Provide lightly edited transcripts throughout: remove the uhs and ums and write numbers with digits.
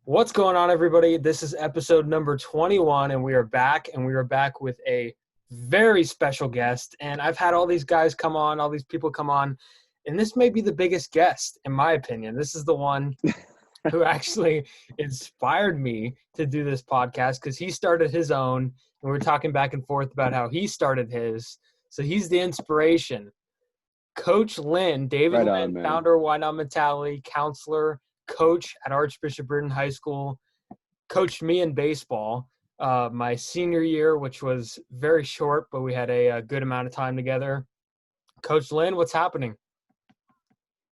What's going on, everybody? This is episode number 21, and we are back with a very special guest. And I've had all these guys come on, all these people come on, and this may be the biggest guest, in my opinion. This is the one who actually inspired me to do this podcast because he started his own, and we're talking back and forth about how he started his. So he's the inspiration. Coach Lin, David Right Lin, on, man. founder of Why Not Mentality, counselor, coach at Archbishop Riordan High School, coached me in baseball my senior year, which was very short, but we had a good amount of time together. Coach Lin, what's happening?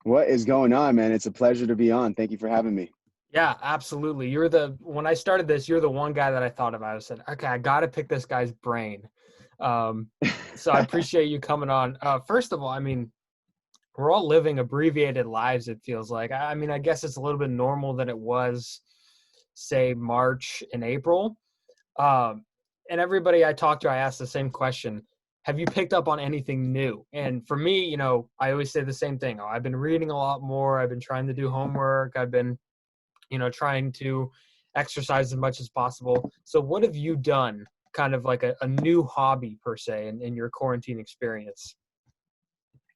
What is going on, man? It's a pleasure to be on. Thank you for having me. Yeah, absolutely. When I started this, you're the one guy that I thought about. I said, okay, I got to pick this guy's brain. So I appreciate you coming on. First of all, I mean, we're all living abbreviated lives, it feels like. I mean, I guess it's a little bit normal than it was, say, March and April. And everybody I talk to, I ask the same question. Have you picked up on anything new? And for me, I always say the same thing. Oh, I've been reading a lot more. I've been trying to do homework. I've been, trying to exercise as much as possible. So what have you done, kind of like a new hobby per se in your quarantine experience?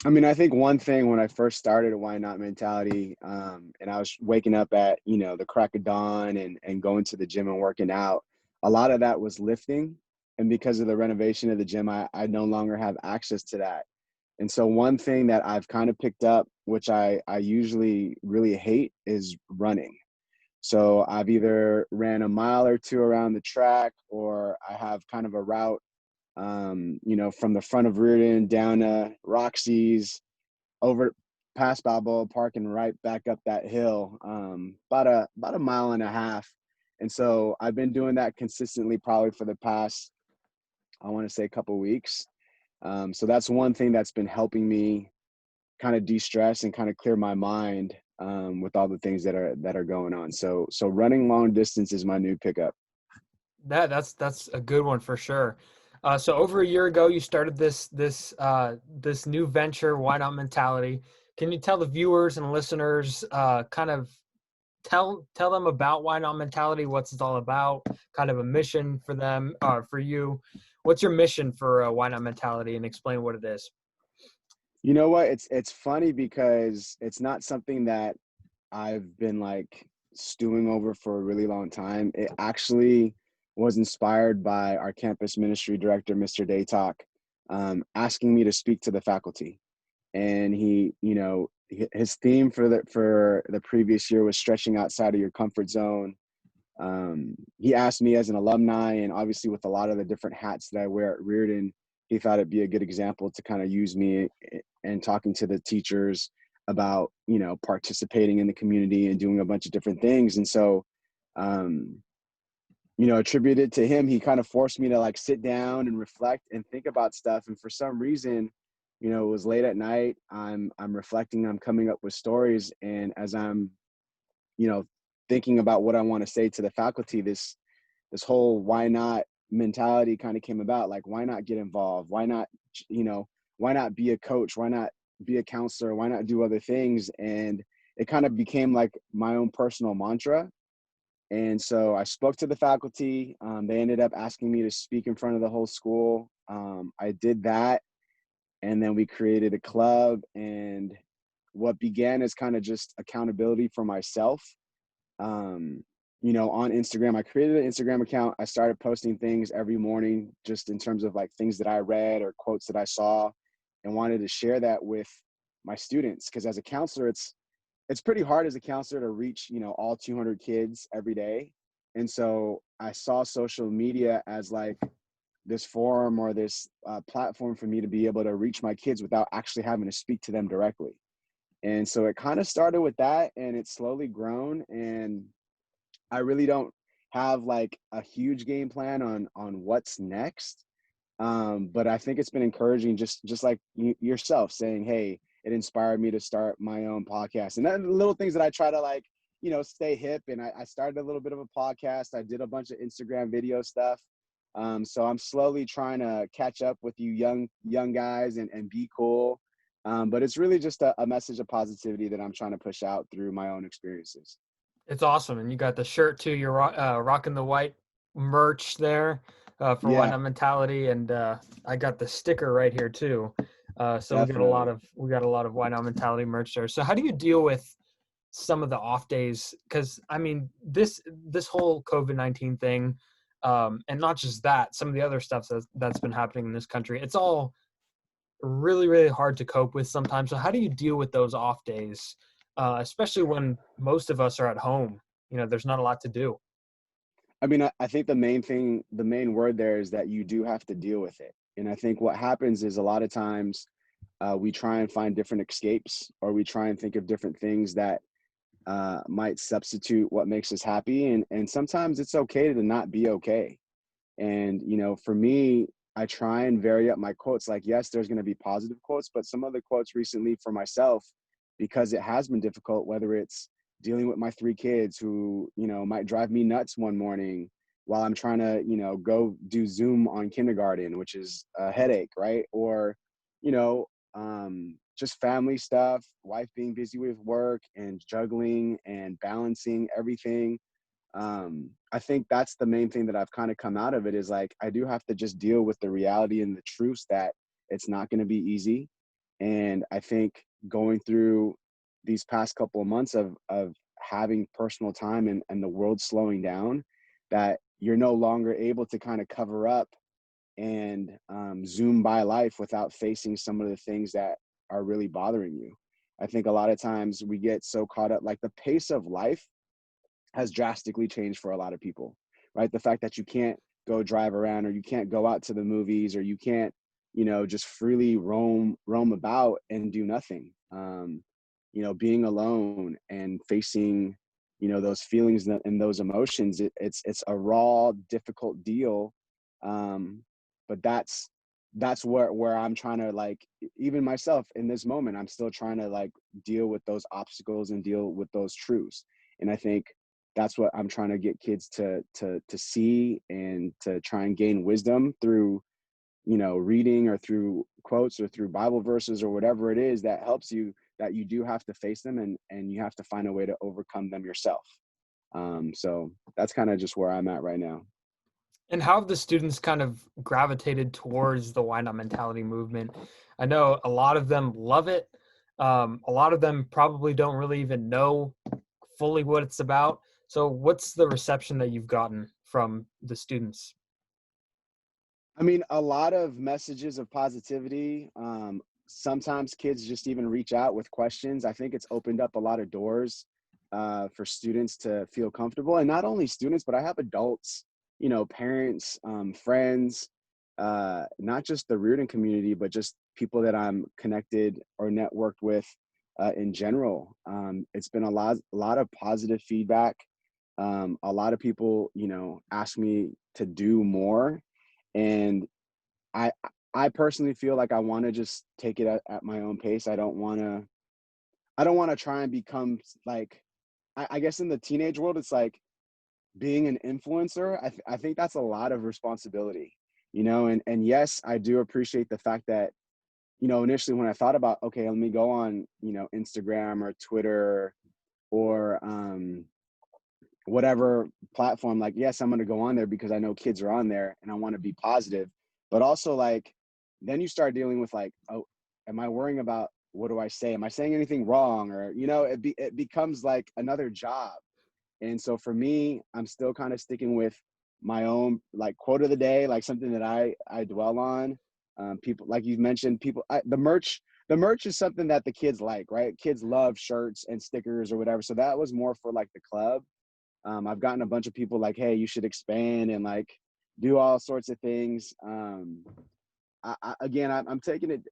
I mean, I think one thing when I first started Why Not Mentality, and I was waking up at, the crack of dawn and going to the gym and working out, a lot of that was lifting. And because of the renovation of the gym, I no longer have access to that. And so one thing that I've kind of picked up, which I usually really hate, is running. So I've either ran a mile or two around the track, or I have kind of a route, from the front of Riordan down to Roxy's, over past Balboa Park and right back up that hill, about a mile and a half. And so I've been doing that consistently probably for the past, I want to say, a couple of weeks. So that's one thing that's been helping me kind of de-stress and kind of clear my mind with all the things that are going on. So running long distance is my new pickup. That's a good one for sure. So over a year ago, you started this new venture, Why Not Mentality. Can you tell the viewers and listeners, kind of tell them about Why Not Mentality, what's it all about, kind of a mission for them, for you? What's your mission for Why Not Mentality, and explain what it is? You know what? It's funny because it's not something that I've been like stewing over for a really long time. It actually was inspired by our campus ministry director, Mr. Daytalk, asking me to speak to the faculty. And his theme for the previous year was stretching outside of your comfort zone. He asked me as an alumni, and obviously with a lot of the different hats that I wear at Riordan, he thought it'd be a good example to kind of use me and talking to the teachers about, participating in the community and doing a bunch of different things. And so, attributed to him, he kind of forced me to like sit down and reflect and think about stuff. And for some reason, it was late at night. I'm reflecting, I'm coming up with stories. And as I'm, thinking about what I want to say to the faculty, this whole why not mentality kind of came about. Like, why not get involved? Why not, why not be a coach? Why not be a counselor? Why not do other things? And it kind of became like my own personal mantra. And so I spoke to the faculty. They ended up asking me to speak in front of the whole school. I did that. And then we created a club. And what began as kind of just accountability for myself, on Instagram. I created an Instagram account. I started posting things every morning, just in terms of like things that I read or quotes that I saw, and wanted to share that with my students. Because as a counselor, it's pretty hard as a counselor to reach, all 200 kids every day. And so I saw social media as like this forum or this platform for me to be able to reach my kids without actually having to speak to them directly. And so it kind of started with that, and it's slowly grown. And I really don't have like a huge game plan on what's next. But I think it's been encouraging, just like yourself saying, hey, it inspired me to start my own podcast. And then the little things that I try to like, stay hip. And I started a little bit of a podcast. I did a bunch of Instagram video stuff. So I'm slowly trying to catch up with you young guys and be cool. But it's really just a message of positivity that I'm trying to push out through my own experiences. It's awesome. And you got the shirt too. You're rocking the white merch there for Why Yeah, Not Mentality. And I got the sticker right here too. So definitely. we got a lot of Why Not Mentality merch there. So how do you deal with some of the off days? Because I mean, this whole COVID-19 thing, and not just that, some of the other stuff that's been happening in this country, it's all really, really hard to cope with sometimes. So how do you deal with those off days, especially when most of us are at home? You know, there's not a lot to do. I mean, I think the main word there is that you do have to deal with it. And I think what happens is a lot of times we try and find different escapes, or we try and think of different things that might substitute what makes us happy. And sometimes it's okay to not be okay. And, you know, for me, I try and vary up my quotes. Like, yes, there's going to be positive quotes, but some of the quotes recently for myself, because it has been difficult, whether it's dealing with my 3 kids who, you know, might drive me nuts one morning while I'm trying to, you know, go do Zoom on kindergarten, which is a headache, right? Or, you know, just family stuff, wife being busy with work and juggling and balancing everything. I think that's the main thing that I've kind of come out of it is like, I do have to just deal with the reality and the truths that it's not going to be easy. And I think going through these past couple of months of having personal time and the world slowing down, that you're no longer able to kind of cover up and zoom by life without facing some of the things that are really bothering you. I think a lot of times we get so caught up, like the pace of life has drastically changed for a lot of people, right? The fact that you can't go drive around, or you can't go out to the movies, or you can't, you know, just freely roam about and do nothing. You know, being alone and facing, you know, those feelings and those emotions, it's a raw, difficult deal. But that's where I'm trying to, like, even myself in this moment, I'm still trying to like deal with those obstacles and deal with those truths. And I think that's what I'm trying to get kids to see, and to try and gain wisdom through, you know, reading or through quotes or through Bible verses or whatever it is that helps you, that you do have to face them, and you have to find a way to overcome them yourself. So that's kind of just where I'm at right now. And how have the students kind of gravitated towards the Why Not Mentality movement? I know a lot of them love it. A lot of them probably don't really even know fully what it's about. So what's the reception that you've gotten from the students? I mean, a lot of messages of positivity. Sometimes kids just even reach out with questions. I think it's opened up a lot of doors for students to feel comfortable, and not only students, but I have adults, you know, parents, friends, not just the Riordan community, but just people that I'm connected or networked with in general. It's been a lot of positive feedback. A lot of people, you know, ask me to do more, and I I personally feel like I want to just take it at my own pace. I don't want to try and become like, I guess in the teenage world, it's like being an influencer. I think that's a lot of responsibility, you know. And yes, I do appreciate the fact that, you know, initially when I thought about, okay, let me go on, you know, Instagram or Twitter or whatever platform, like, yes, I'm going to go on there because I know kids are on there and I want to be positive. But also, like, then you start dealing with like, oh, am I worrying about, what do I say, am I saying anything wrong, or, you know, it becomes like another job. And so for me, I'm still kind of sticking with my own like quote of the day, like something that I dwell on. People, like you mentioned, people, the merch is something that the kids like, right? Kids love shirts and stickers or whatever. So that was more for like the club. I've gotten a bunch of people like, hey, you should expand and like do all sorts of things. Again, I'm taking it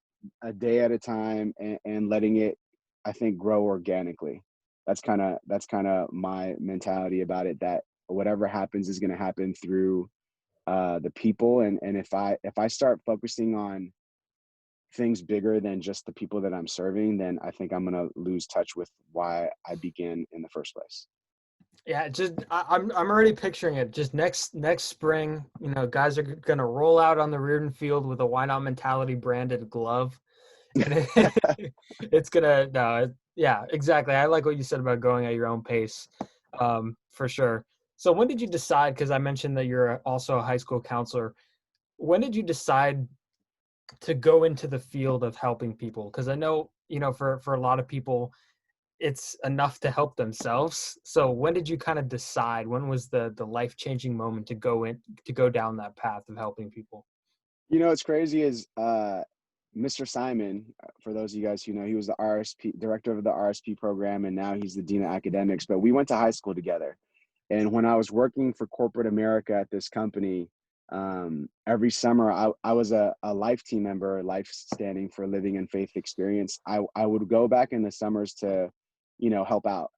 a day at a time, and letting it, I think, grow organically. That's kind of my mentality about it. That whatever happens is going to happen through the people, and if I start focusing on things bigger than just the people that I'm serving, then I think I'm going to lose touch with why I began in the first place. Yeah, just I'm already picturing it. Just next spring, you know, guys are gonna roll out on the Reardon field with a Why Not Mentality branded glove, and it's gonna no, yeah, exactly. I like what you said about going at your own pace. For sure. So when did you decide, because I mentioned that you're also a high school counselor, when did you decide to go into the field of helping people? Because I know, for a lot of people, it's enough to help themselves. So when did you kind of decide, when was the life-changing moment to go down that path of helping people? What's crazy is Mr. Simon, for those of you guys who know, he was the RSP director of the RSP program, and now he's the dean of academics. But we went to high school together. And when I was working for corporate America at this company, every summer I was a life team member, life standing for living and faith experience. I would go back in the summers to, help out.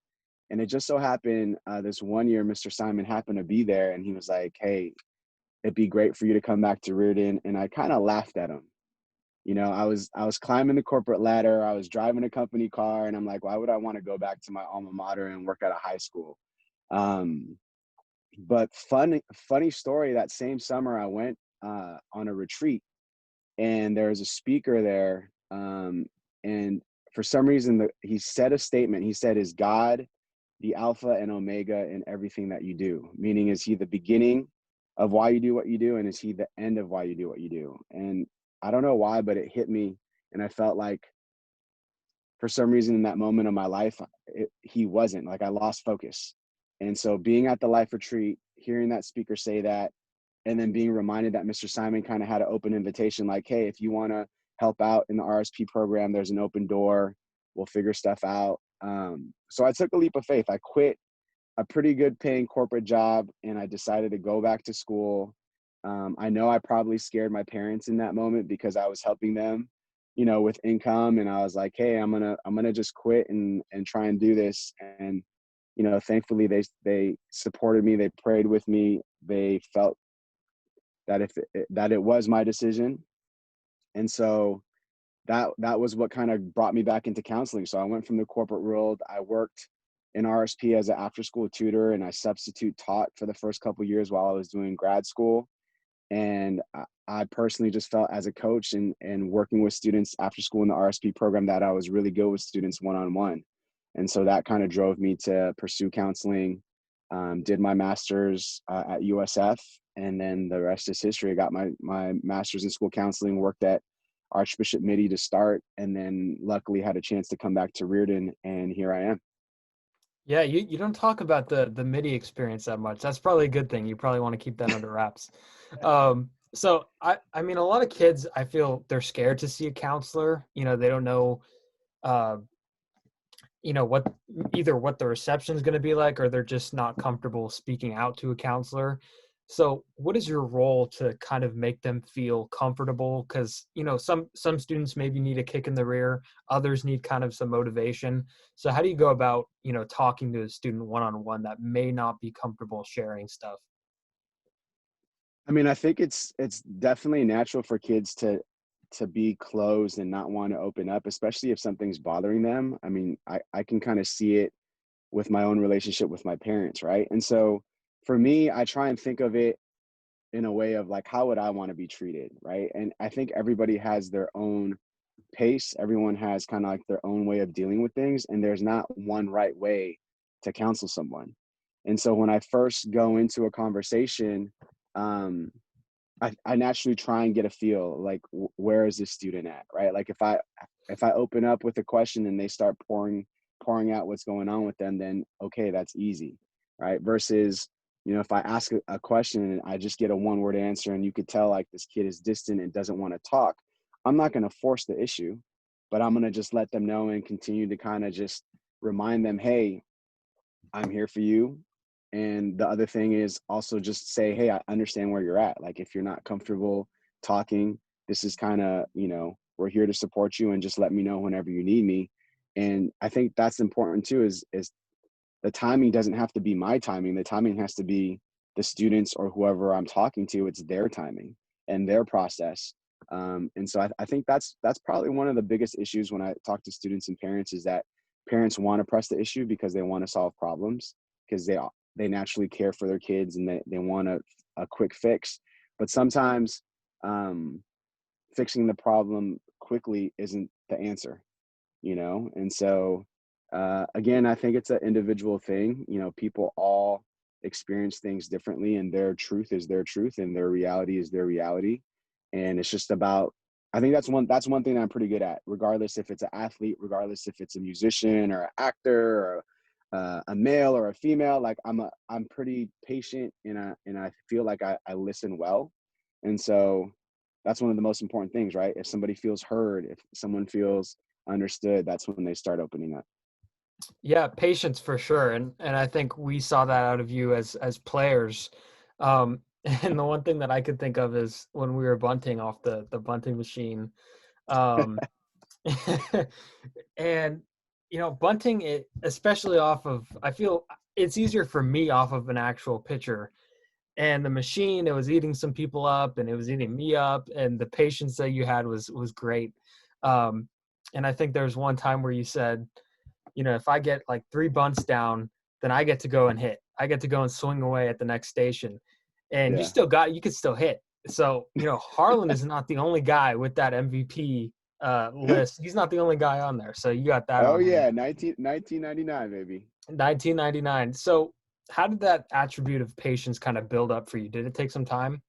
And it just so happened this one year, Mr. Simon happened to be there, and he was like, "Hey, it'd be great for you to come back to Riordan." And I kind of laughed at him. I was climbing the corporate ladder. I was driving a company car, and I'm like, why would I want to go back to my alma mater and work at a high school? Um, but funny story. That same summer, I went on a retreat, and there was a speaker there. And for some reason, he said a statement. He said, "Is God the Alpha and Omega in everything that you do?" Meaning, is he the beginning of why you do what you do, and is he the end of why you do what you do? And I don't know why, but it hit me, and I felt like for some reason in that moment of my life, he wasn't. Like, I lost focus. And so being at the life retreat, hearing that speaker say that, and then being reminded that Mr. Simon kind of had an open invitation, like, hey, if you want to help out in the RSP program, there's an open door. We'll figure stuff out. So I took a leap of faith. I quit a pretty good paying corporate job, and I decided to go back to school. I know I probably scared my parents in that moment because I was helping them, with income, and I was like, hey, I'm gonna just quit and try and do this. And thankfully they supported me. They prayed with me. They felt that that it was my decision, and so that was what kind of brought me back into counseling. So I went from the corporate world. I worked in RSP as an after school tutor, and I substitute taught for the first couple of years while I was doing grad school. And I personally just felt as a coach and working with students after school in the RSP program that I was really good with students one-on-one. And so that kind of drove me to pursue counseling. Did my master's at USF, and then the rest is history. I got my master's in school counseling, worked at Archbishop Midi to start, and then luckily had a chance to come back to Riordan, and here I am. Yeah, you don't talk about the MIDI experience that much. That's probably a good thing. You probably want to keep that under wraps. So I mean, a lot of kids, I feel they're scared to see a counselor. They don't know, uh, what either what the reception is going to be like, or they're just not comfortable speaking out to a counselor. So what is your role to kind of make them feel comfortable? Because some students maybe need a kick in the rear, others need kind of some motivation. So how do you go about talking to a student one-on-one that may not be comfortable sharing stuff? I mean, I think it's definitely natural for kids to be closed and not want to open up, especially if something's bothering them. I mean, I can kind of see it with my own relationship with my parents, right? And so for me, I try and think of it in a way of like, how would I want to be treated, right? And I think everybody has their own pace. Everyone has kind of like their own way of dealing with things, and there's not one right way to counsel someone. And so when I first go into a conversation, um, I naturally try and get a feel like, where is this student at, right? Like if I open up with a question and they start pouring out what's going on with them, then okay, that's easy, right? Versus, if I ask a question and I just get a one-word answer, and you could tell like this kid is distant and doesn't want to talk, I'm not going to force the issue, but I'm going to just let them know and continue to kind of just remind them, hey, I'm here for you. And the other thing is also just say, hey, I understand where you're at. Like, if you're not comfortable talking, this is kind of, we're here to support you, and just let me know whenever you need me. And I think that's important too, is the timing doesn't have to be my timing. The timing has to be the students or whoever I'm talking to. It's their timing and their process. And so I think that's probably one of the biggest issues when I talk to students and parents, is that parents want to press the issue because they want to solve problems, because they naturally care for their kids, and they want a quick fix. But sometimes fixing the problem quickly isn't the answer, and so Again, I think it's an individual thing. You know, people all experience things differently, and their truth is their truth and their reality is their reality. And it's just about, I think that's one thing I'm pretty good at, regardless if it's an athlete, regardless if it's a musician or an actor or a male or a female. Like I'm pretty patient, and I feel like I listen well. And so that's one of the most important things, right? If somebody feels heard, if someone feels understood, that's when they start opening up. Yeah, patience for sure, and I think we saw that out of you as players. And the one thing that I could think of is when we were bunting off the bunting machine. Um, and bunting it, especially off of, I feel it's easier for me off of an actual pitcher. And the machine, it was eating some people up, and it was eating me up, and the patience that you had was great. Um, and I think there was one time where you said, if I get like 3 bunts down, then I get to go and hit. I get to go and swing away at the next station. And Yeah. you could still hit. So, Harlan is not the only guy with that MVP list. He's not the only guy on there. So you got that Oh on you. yeah, 1999, baby. 1999. So how did that attribute of patience kind of build up for you? Did it take some time?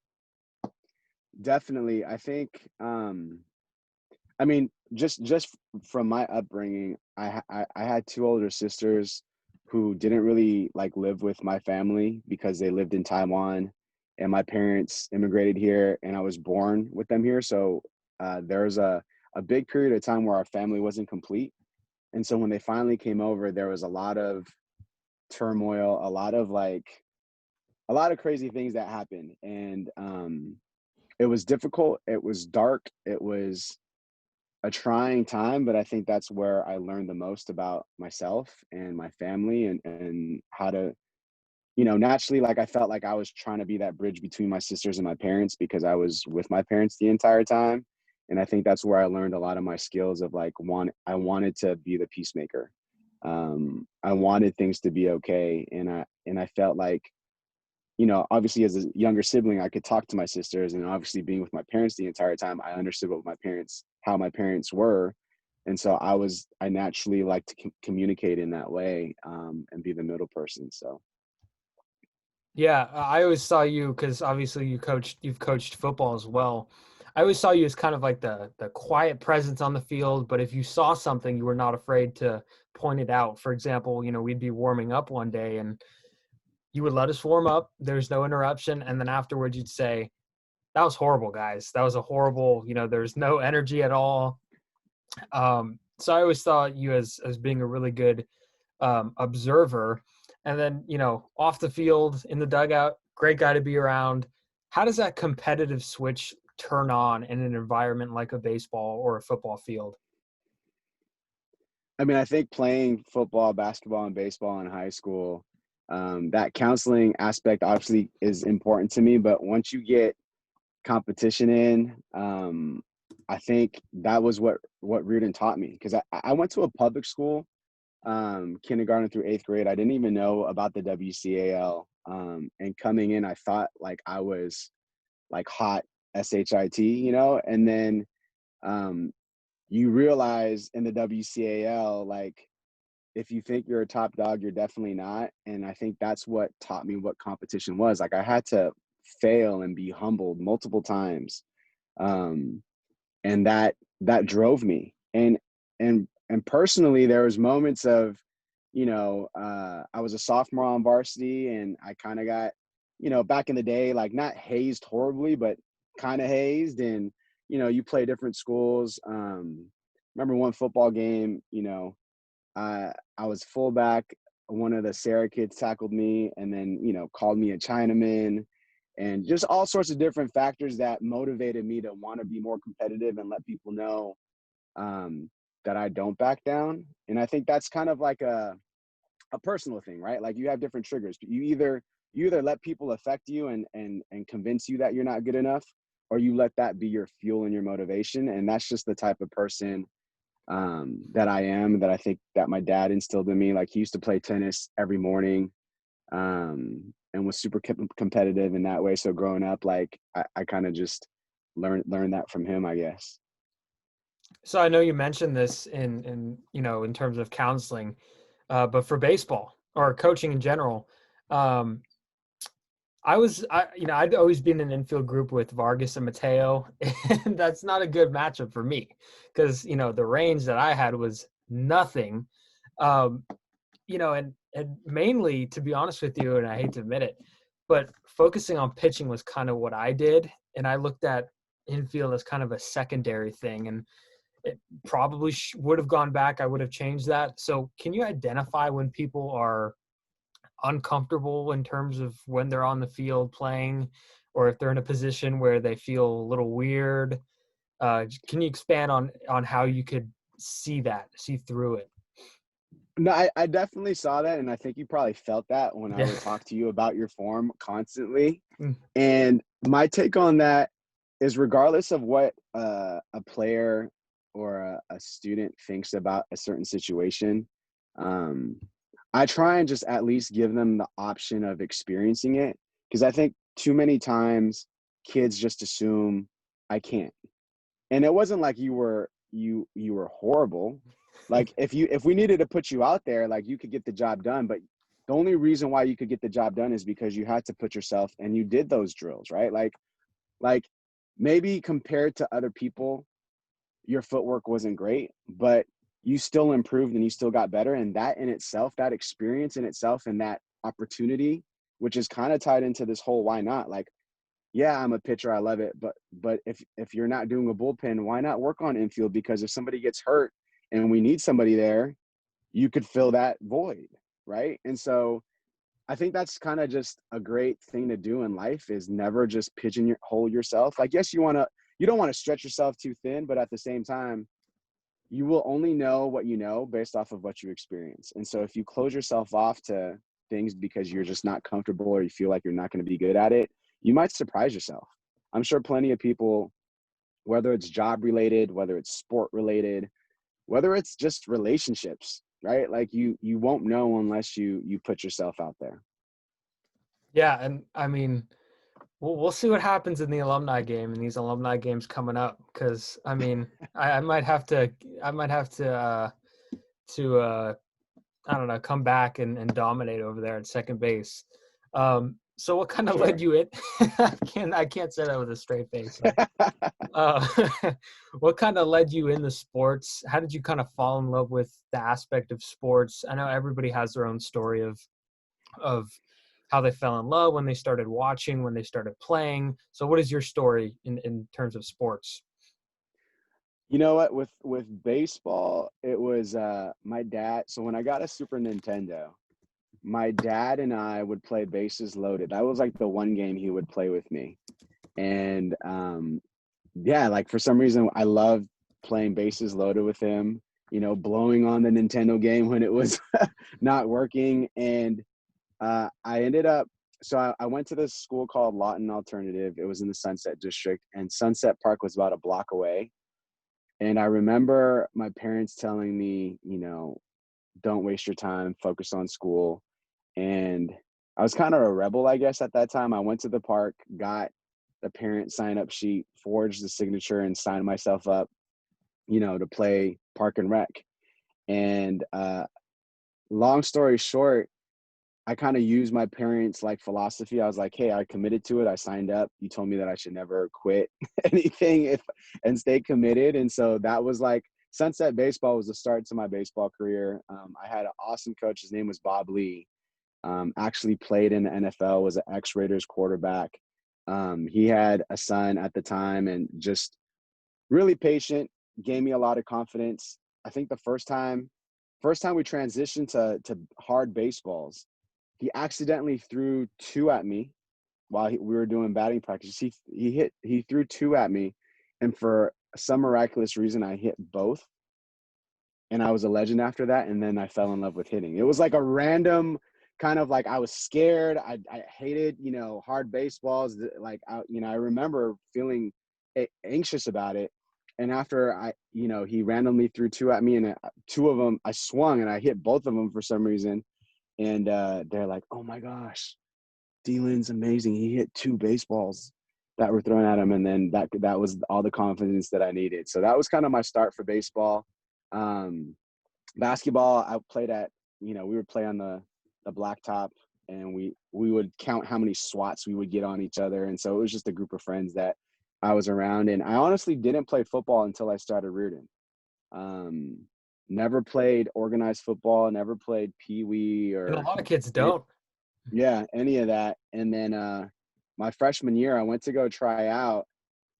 Definitely. I think I mean, just from my upbringing, I had two older sisters who didn't really like live with my family because they lived in Taiwan, and my parents immigrated here, and I was born with them here. So there's a big period of time where our family wasn't complete, and so when they finally came over, there was a lot of turmoil, a lot of crazy things that happened, and it was difficult. It was dark. It was a trying time, but I think that's where I learned the most about myself and my family, and how to, naturally, like I felt like I was trying to be that bridge between my sisters and my parents because I was with my parents the entire time. And I think that's where I learned a lot of my skills of like I wanted to be the peacemaker. I wanted things to be okay. And I felt like, obviously as a younger sibling, I could talk to my sisters, and obviously being with my parents the entire time, I understood how my parents were. And so I naturally like to communicate in that way, and be the middle person. So, Yeah, I always saw you because obviously you've coached football as well. I always saw you as kind of like the quiet presence on the field, but if you saw something, you were not afraid to point it out. For example, we'd be warming up one day and you would let us warm up. There's no interruption, and then afterwards you'd say, "That was horrible, guys. That was a horrible. There's no energy at all." So I always thought you as being a really good observer. And then, off the field in the dugout, great guy to be around. How does that competitive switch turn on in an environment like a baseball or a football field? I mean, I think playing football, basketball, and baseball in high school, that counseling aspect obviously is important to me. But once you get competition in, I think that was what Riordan taught me, because I went to a public school, kindergarten through 8th grade. I didn't even know about the WCAL. And coming in, I thought like I was like hot SHIT, and then um, you realize in the WCAL, like if you think you're a top dog, you're definitely not. And I think that's what taught me what competition was. Like I had to fail and be humbled multiple times. Um, and that drove me. And personally, there was moments of, I was a sophomore on varsity, and I kind of got, back in the day, like not hazed horribly, but kind of hazed. And you play different schools. Remember one football game, I was fullback. One of the Sarah kids tackled me, and then called me a Chinaman, and just all sorts of different factors that motivated me to want to be more competitive and let people know, um, that I don't back down. And I think that's kind of like a personal thing, right? Like you have different triggers. You either let people affect you and convince you that you're not good enough, or you let that be your fuel and your motivation. And that's just the type of person that I am, that I think that my dad instilled in me. Like he used to play tennis every morning, and was super competitive in that way. So growing up, like I kind of just learned that from him, I guess. So I know you mentioned this in terms of counseling, but for baseball or coaching in general, um, I'd always been in an infield group with Vargas and Mateo, and that's not a good matchup for me because, the range that I had was nothing. Um, and mainly, to be honest with you, and I hate to admit it, but focusing on pitching was kind of what I did. And I looked at infield as kind of a secondary thing. And it probably would have gone back. I would have changed that. So can you identify when people are uncomfortable in terms of when they're on the field playing, or if they're in a position where they feel a little weird? Can you expand on how you could see through it? No, I definitely saw that, and I think you probably felt that when I Yeah. would talk to you about your form constantly. Mm. And my take on that is, regardless of what a player or a student thinks about a certain situation, um, I try and just at least give them the option of experiencing it, because I think too many times kids just assume I can't. And it wasn't like you were horrible. Like, if we needed to put you out there, like, you could get the job done, but the only reason why you could get the job done is because you had to put yourself, and you did those drills, right? Like maybe compared to other people, your footwork wasn't great, but you still improved and you still got better. And that in itself, that experience in itself, and that opportunity, which is kind of tied into this whole why not, like, yeah, I'm a pitcher, I love it, but if you're not doing a bullpen, why not work on infield? Because if somebody gets hurt and we need somebody there, you could fill that void, right? And so I think that's kind of just a great thing to do in life, is never just pigeonhole yourself. Like, yes, you don't want to stretch yourself too thin, but at the same time, you will only know what you know based off of what you experience. And so if you close yourself off to things because you're just not comfortable, or you feel like you're not going to be good at it, you might surprise yourself. I'm sure plenty of people, whether it's job related, whether it's sport related, whether it's just relationships, right? Like, you won't know unless you put yourself out there. Yeah, and I mean, we'll see what happens in the alumni game and these alumni games coming up. Because I mean, I might have to I don't know, come back and dominate over there at second base. So what kind of led Sure. you in? I can't say that with a straight face. So, uh, what kind of led you into sports? How did you kind of fall in love with the aspect of sports? I know everybody has their own story of how they fell in love, when they started watching, when they started playing. So what is your story in terms of sports? You know what? With baseball, it was my dad. So when I got a Super Nintendo, my dad and I would play bases loaded. That was like the one game he would play with me. And yeah, like, for some reason I loved playing bases loaded with him, blowing on the Nintendo game when it was not working. And I ended up, so I went to this school called Lawton Alternative. It was in the Sunset District, and Sunset Park was about a block away. And I remember my parents telling me, don't waste your time, focus on school. And I was kind of a rebel, I guess, at that time. I went to the park, got the parent sign up sheet, forged the signature, and signed myself up, to play park and rec. And long story short, I kind of used my parents' like philosophy. I was like, hey, I committed to it. I signed up. You told me that I should never quit anything and stay committed. And so that was like, Sunset Baseball was the start to my baseball career. I had an awesome coach. His name was Bob Lee. Actually played in the NFL, was an ex-Raiders quarterback. He had a son at the time, and just really patient, gave me a lot of confidence. I think the first time we transitioned to hard baseballs, he accidentally threw two at me while we were doing batting practice. He threw two at me, and for some miraculous reason, I hit both, and I was a legend after that. And then I fell in love with hitting. It was like a random kind of, like, I was scared. I hated, hard baseballs. Like, I remember feeling anxious about it. And after he randomly threw two at me, and two of them I swung and I hit both of them for some reason. And they're like, oh my gosh, D-Lin's amazing. He hit two baseballs. that were thrown at him. And then that was all the confidence that I needed. So that was kind of my start for baseball. Basketball, I played at, we would play on the blacktop, and we would count how many swats we would get on each other. And so it was just a group of friends that I was around. And I honestly didn't play football until I started Riordan. Never played organized football, never played peewee And a or lot of kids don't. any of that. And then my freshman year, I went to go try out,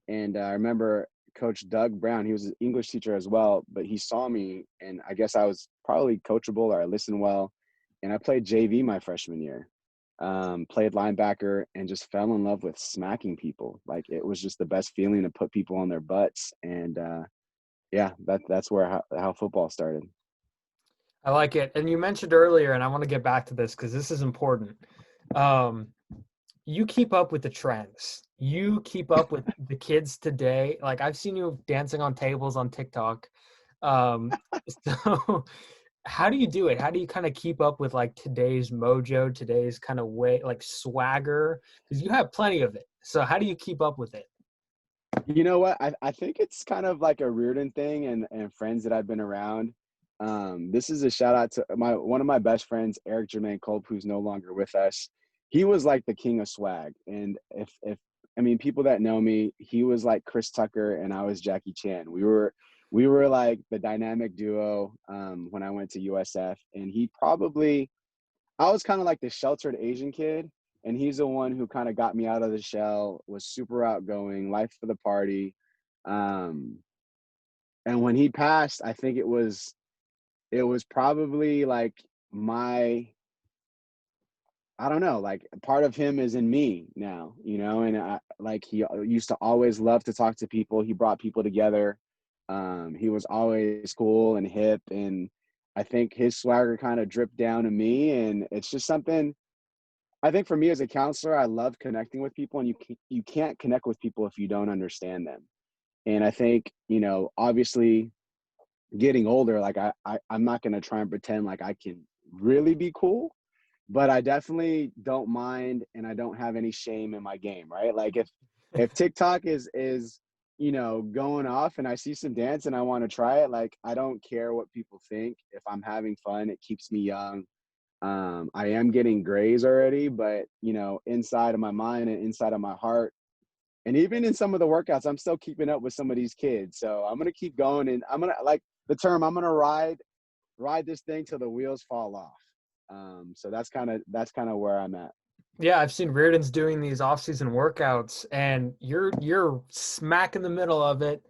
and I remember Coach Doug Brown. He was an English teacher as well, but he saw me, and I guess I was probably coachable, or I listened well, and I played JV my freshman year. Played linebacker and just fell in love with smacking people. Like, it was just the best feeling to put people on their butts. And that's where how football started. I like it. And you mentioned earlier, and I want to get back to this because this is important. You keep up with the trends. You keep up with the kids today. Like, I've seen you dancing on tables on TikTok. So how do you do it? How do you kind of keep up with like today's mojo, today's kind of way, like swagger? Because you have plenty of it. So how do you keep up with it? You know what? I think it's kind of like a Riordan thing, and friends that I've been around. This is a shout out to one of my best friends, Eric Jermaine Culp, who's no longer with us. He was like the king of swag. And if I mean, people that know me, he was like Chris Tucker and I was Jackie Chan. We were like the dynamic duo when I went to USF. And I was kind of like the sheltered Asian kid, and he's the one who kind of got me out of the shell, was super outgoing, life of the party. And when he passed, I think it was probably like I don't know, like part of him is in me now, and like he used to always love to talk to people. He brought people together. He was always cool and hip, and I think his swagger kind of dripped down to me. And it's just something, I think for me as a counselor, I love connecting with people, and you can't connect with people if you don't understand them. And I think, obviously getting older, like I'm not going to try and pretend like I can really be cool, but I definitely don't mind, and I don't have any shame in my game, right? Like if TikTok is going off and I see some dance and I want to try it, like I don't care what people think. If I'm having fun, it keeps me young. I am getting grays already, but inside of my mind and inside of my heart, and even in some of the workouts, I'm still keeping up with some of these kids. So I'm gonna keep going, and I'm gonna, like the term, I'm gonna ride this thing till the wheels fall off. So that's kind of where I'm at. Yeah, I've seen Riordan's doing these off-season workouts, and you're smack in the middle of it.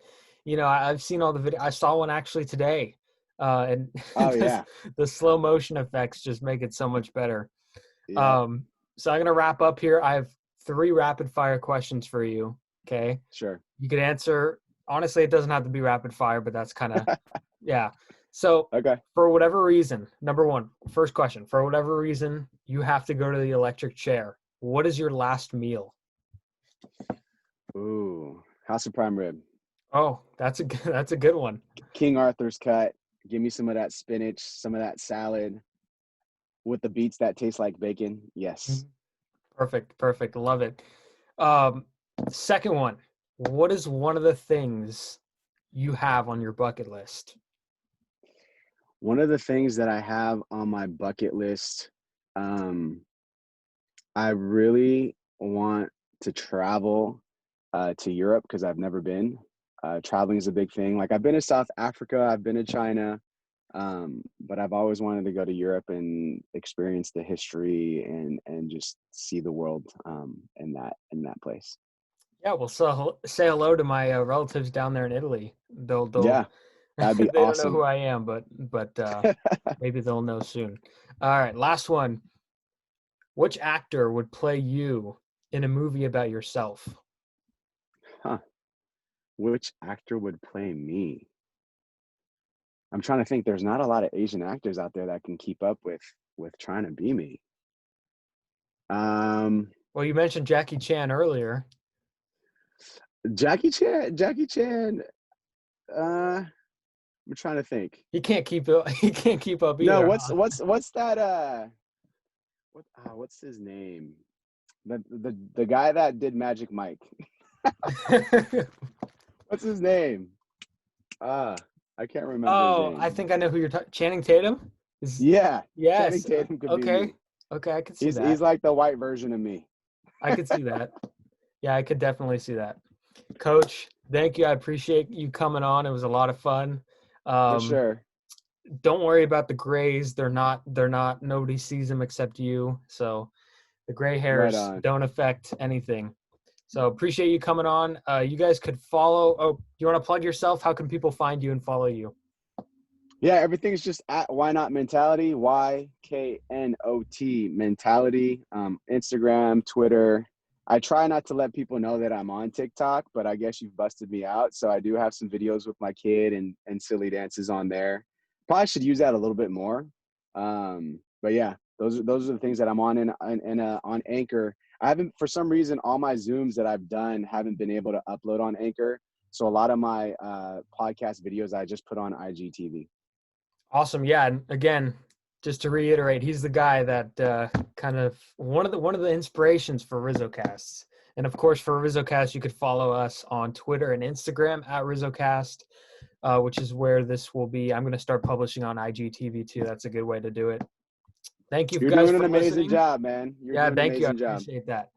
I've seen all the video. I saw one actually today, and Oh yeah, the slow motion effects just make it so much better. yeah, So I'm gonna wrap up here. I have 3 rapid-fire questions for you. Okay, sure. you could answer. Honestly, it doesn't have to be rapid fire, but that's kind of yeah. So Okay. for whatever reason, number 1, first question, for whatever reason, you have to go to the electric chair. What is your last meal? Ooh, House of Prime Rib, Oh, that's a good one. King Arthur's cut. Give me some of that spinach, some of that salad with the beets that taste like bacon. Yes. Mhm. Perfect. Love it. Um, Second one, what is one of the things you have on your bucket list? One of the things that I have on my bucket list, I really want to travel to Europe because I've never been. Traveling is a big thing. Like, I've been to South Africa, I've been to China, but I've always wanted to go to Europe and experience the history and just see the world in that place. Yeah, well, so say hello to my relatives down there in Italy. They'll Yeah, that'd be they don't know who awesome. I am, but maybe they'll know soon. All right, last one. Which actor would play you in a movie about yourself? Huh. Which actor would play me? I'm trying to think. There's not a lot of Asian actors out there that can keep up with trying to be me. Um, Well, you mentioned Jackie Chan earlier. Jackie Chan. Jackie Chan. I'm trying to think. He can't keep up. He can't keep up No, either, what's huh? what's that? What's his name? The guy that did Magic Mike. What's his name? I can't remember his Oh, I name. think I know who you're talking. Channing Tatum? Is Yeah, Channing yes. Tatum could be Okay. me. Okay, I could see He's that. like the white version of me. I could see that. Yeah, I could definitely see that. Coach, thank you. I appreciate you coming on. It was a lot of fun. For Um, sure. don't worry about the grays. They're not nobody sees them except you. So the gray Right hairs on. don't affect anything. So appreciate you coming on. You guys could follow. Oh, you want to plug yourself? How can people find you and follow you? Yeah, everything's just at Why Not Mentality, YKNOT Mentality, Instagram, Twitter. I try not to let people know that I'm on TikTok, but I guess you've busted me out. So I do have some videos with my kid and silly dances on there. Probably should use that a little bit more. But yeah, those are the things that I'm on on Anchor. I haven't, for some reason, all my Zooms that I've done haven't been able to upload on Anchor. So a lot of my podcast videos I just put on IGTV. Awesome. Yeah. And again, just to reiterate, he's the guy that kind of one of the inspirations for RizzoCasts. And of course, for RizzoCast, you could follow us on Twitter and Instagram at RizzoCast, which is where this will be. I'm going to start publishing on IGTV too. That's a good way to do it. Thank you You're guys doing for an amazing listening. job, man. You're Yeah, doing an thank you. I amazing job. appreciate that.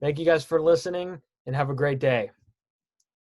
Thank you guys for listening and have a great day.